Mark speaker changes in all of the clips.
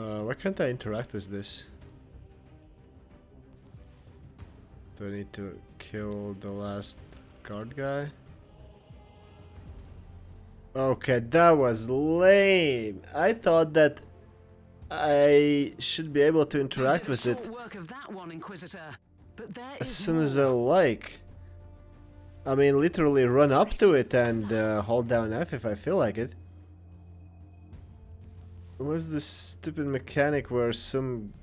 Speaker 1: Why can't I interact with this? Do I need to kill the last guard guy? Okay, that was lame. I thought that I should be able to interact with it
Speaker 2: Work of that one, Inquisitor. But there
Speaker 1: as
Speaker 2: is
Speaker 1: soon
Speaker 2: more.
Speaker 1: as I like. I mean, literally run up to it and hold down F if I feel like it. What's this stupid mechanic where some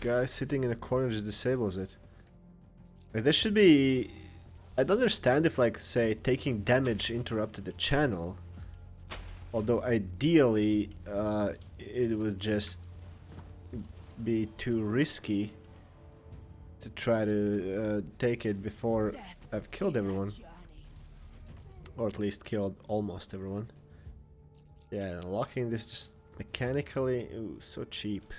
Speaker 1: guy sitting in a corner just disables it? Like, there should be... I'd understand if, like, say, taking damage interrupted the channel. Although, ideally, it would just be too risky to try to take it before I've killed everyone. Or at least killed almost everyone. Yeah, unlocking this just mechanically, ooh, so cheap.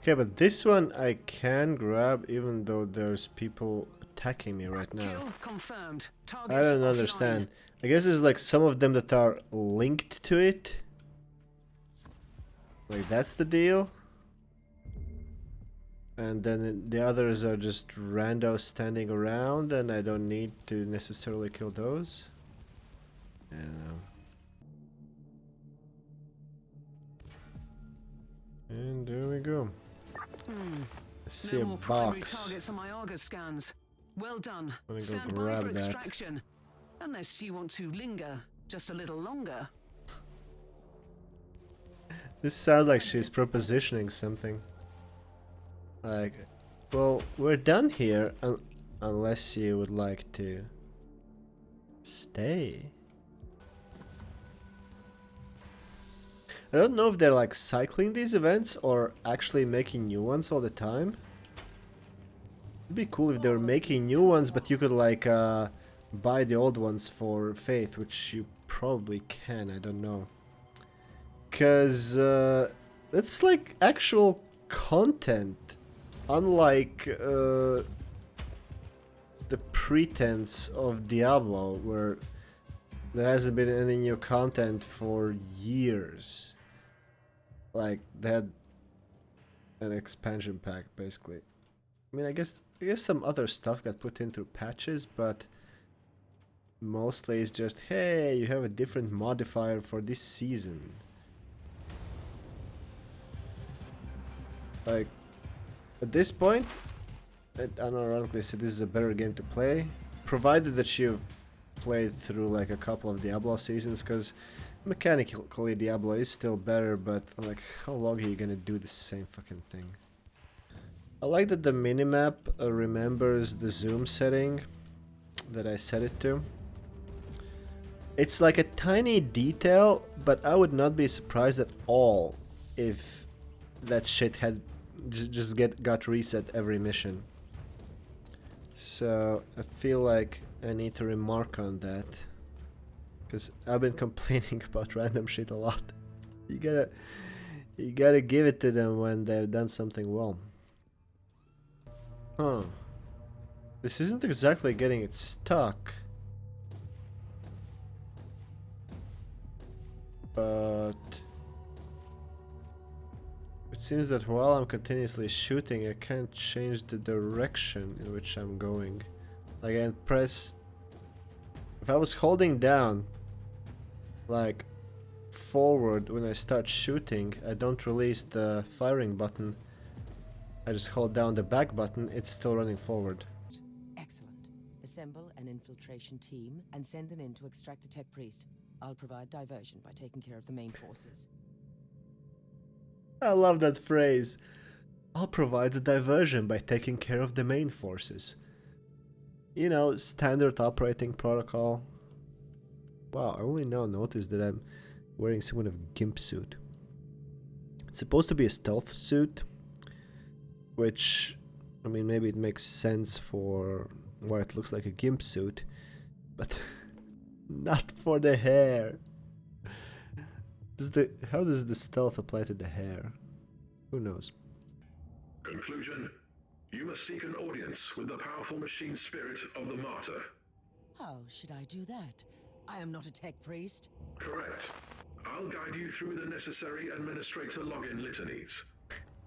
Speaker 1: Okay, but this one I can grab even though there's people attacking me right now.
Speaker 2: Kill confirmed.
Speaker 1: I
Speaker 2: Targets
Speaker 1: don't
Speaker 2: offline.
Speaker 1: understand. I guess there's like some of them that are linked to it. Like that's the deal. And then the others are just randos standing around and I don't need to necessarily kill those. I don't know. And there we go. I see
Speaker 2: No
Speaker 1: a
Speaker 2: more primary
Speaker 1: box.
Speaker 2: targets on my Argus scans. Well done.
Speaker 1: I'm gonna go
Speaker 2: Stand by
Speaker 1: grab
Speaker 2: for
Speaker 1: that.
Speaker 2: extraction. Unless you want to linger just a little longer.
Speaker 1: This sounds like she's propositioning something. Like, well, we're done here unless you would like to stay. I don't know if they're like cycling these events or actually making new ones all the time. It'd be cool if they were making new ones, but you could like buy the old ones for faith, which you probably can, I don't know. Cause it's like actual content, unlike the pretense of Diablo, where there hasn't been any new content for years. Like they had an expansion pack basically. I mean, I guess some other stuff got put in through patches, but mostly it's just, hey, you have a different modifier for this season. Like, at this point, I unironically say this is a better game to play, provided that you've played through like a couple of Diablo seasons, because mechanically Diablo is still better, but like, how long are you gonna do the same fucking thing? I like that the minimap remembers the zoom setting that I set it to. It's like a tiny detail, but I would not be surprised at all if that shit had just got reset every mission. So I feel like I need to remark on that, because I've been complaining about random shit a lot. You gotta give it to them when they've done something well. Huh. This isn't exactly getting it stuck. But it seems that while I'm continuously shooting, I can't change the direction in which I'm going. Like, I press... If I was holding down, like, forward when I start shooting, I don't release the firing button. I just hold down the back button, it's still running forward.
Speaker 3: Excellent. Assemble an infiltration team and send them in to extract the tech priest. I'll provide diversion by taking care of the main forces.
Speaker 1: I love that phrase. I'll provide the diversion by taking care of the main forces. You know, standard operating protocol. Wow, I only now noticed that I'm wearing some kind of Gimp suit. It's supposed to be a stealth suit, which, I mean, maybe it makes sense for why it looks like a Gimp suit, but not for the hair. How does the stealth apply to the hair? Who knows?
Speaker 4: Conclusion. You must seek an audience with the powerful machine spirit of the martyr.
Speaker 3: How should I do that? I am not a tech priest.
Speaker 4: Correct. I'll guide you through the necessary administrator login litanies.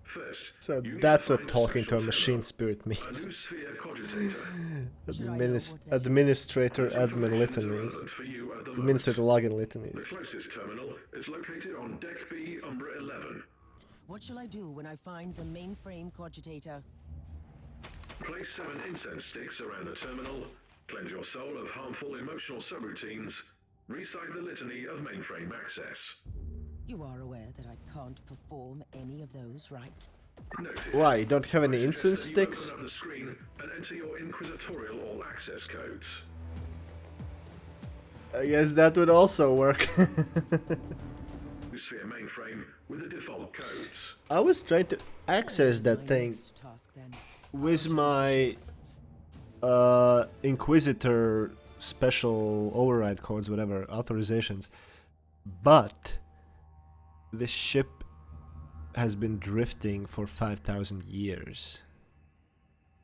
Speaker 4: First,
Speaker 1: So
Speaker 4: you need
Speaker 1: that's
Speaker 4: to
Speaker 1: what
Speaker 4: find a
Speaker 1: talking to
Speaker 4: special
Speaker 1: a machine
Speaker 4: terminal,
Speaker 1: spirit
Speaker 4: a
Speaker 1: means.
Speaker 4: new sphere cogitator.
Speaker 1: Administrator
Speaker 4: This
Speaker 1: admin
Speaker 4: information is
Speaker 1: litanies.
Speaker 4: irrelevant for you at the
Speaker 1: Administrator
Speaker 4: moment.
Speaker 1: login
Speaker 4: The
Speaker 1: litanies.
Speaker 4: closest terminal is located on Deck B, Umbra 11.
Speaker 3: What shall I do when I find the mainframe cogitator?
Speaker 4: Place 7 incense sticks around the terminal, cleanse your soul of harmful emotional subroutines, recite the litany of mainframe access.
Speaker 3: You are aware that I can't perform any of those, right?
Speaker 4: Noted.
Speaker 1: Why? You don't have
Speaker 4: I
Speaker 1: any
Speaker 4: suggest
Speaker 1: incense
Speaker 4: that you
Speaker 1: sticks?
Speaker 4: open up the screen and enter your Inquisitorial all access codes.
Speaker 1: I guess that would also work.
Speaker 4: Sphere mainframe with the default codes.
Speaker 1: I was trying to access that thing
Speaker 3: Next task, then.
Speaker 1: with my Inquisitor special override codes, whatever, authorizations. But this ship has been drifting for 5,000 years.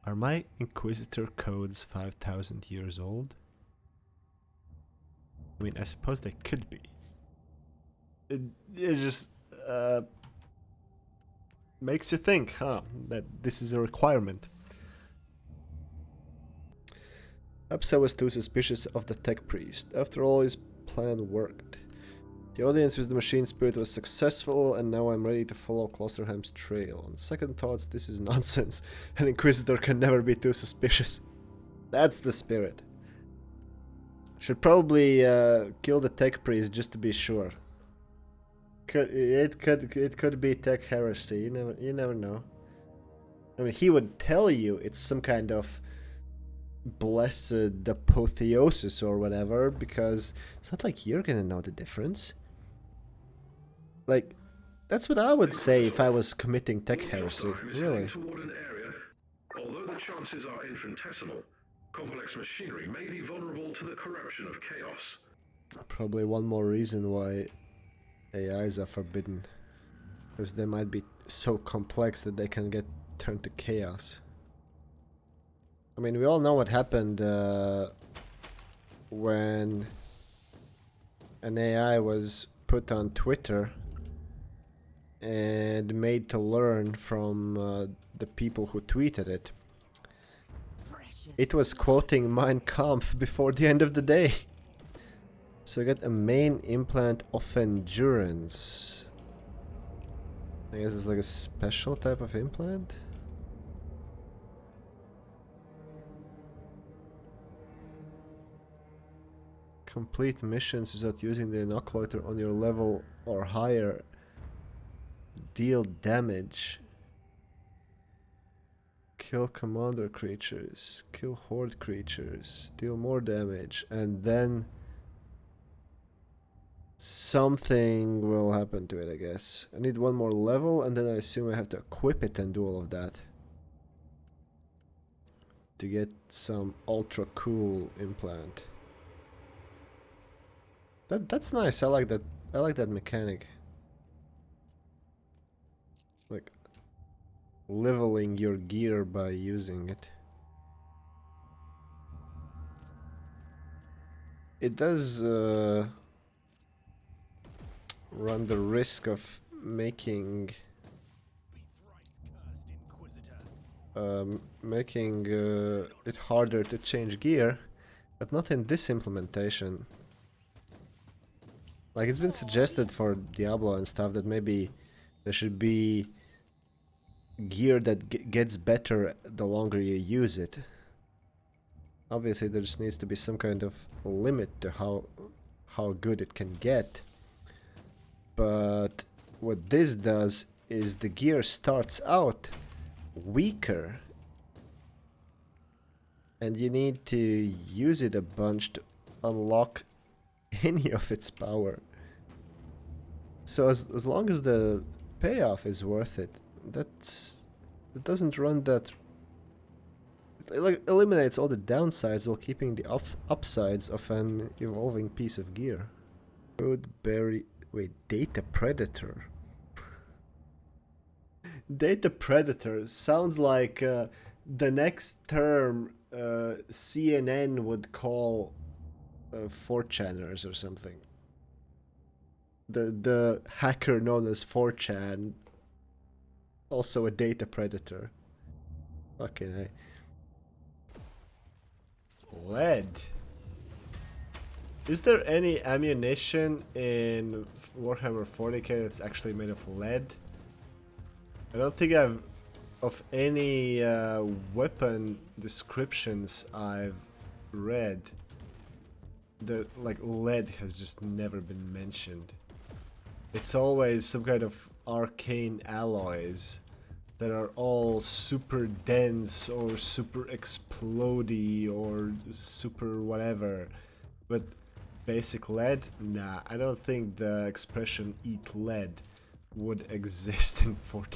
Speaker 1: Are my Inquisitor codes 5,000 years old? I mean, I suppose they could be. It just makes you think, huh, that this is a requirement. Upsa was too suspicious of the tech priest. After all, his plan worked. The audience with the machine spirit was successful, and now I'm ready to follow Klosterham's trail. On second thoughts, this is nonsense. An Inquisitor can never be too suspicious. That's the spirit. Should probably kill the tech priest just to be sure. It could be tech heresy. You never know. I mean, he would tell you it's some kind of blessed apotheosis or whatever, because it's not like you're gonna know the difference. Like, that's what I would say if I was committing tech heresy. Really.
Speaker 4: Toward an area, although the chances are infinitesimal, complex machinery may be vulnerable to the corruption of chaos.
Speaker 1: Probably one more reason why AIs are forbidden, because they might be so complex that they can get turned to chaos. I mean, we all know what happened when an AI was put on Twitter and made to learn from the people who tweeted it. It was quoting Mein Kampf before the end of the day. So we got a main implant of endurance. I guess it's like a special type of implant. Complete missions without using the inoculator on your level or higher. Deal damage. Kill commander creatures. Kill horde creatures. Deal more damage. And then something will happen to it, I guess. I need one more level, and then I assume I have to equip it and do all of that to get some ultra cool implant. That's nice. I like that. I like that mechanic. Like leveling your gear by using it. It does run the risk of making it harder to change gear, but not in this implementation. Like, it's been suggested for Diablo and stuff that maybe there should be gear that gets better the longer you use it. Obviously there just needs to be some kind of limit to how good it can get. But what this does is the gear starts out weaker, and you need to use it a bunch to unlock any of its power. So as long as the payoff is worth it, it doesn't run that. It like eliminates all the downsides while keeping the upsides of an evolving piece of gear. Wait, data predator. Data predator sounds like the next term CNN would call 4chaners or something. the hacker known as 4chan, also a data predator. Fucking A. Lead. Is there any ammunition in Warhammer 40k that's actually made of lead? I don't think I've... of any weapon descriptions I've read, the like lead has just never been mentioned. It's always some kind of arcane alloys that are all super dense or super explodey or super whatever. But basic lead? Nah, I don't think the expression eat lead would exist in 40k.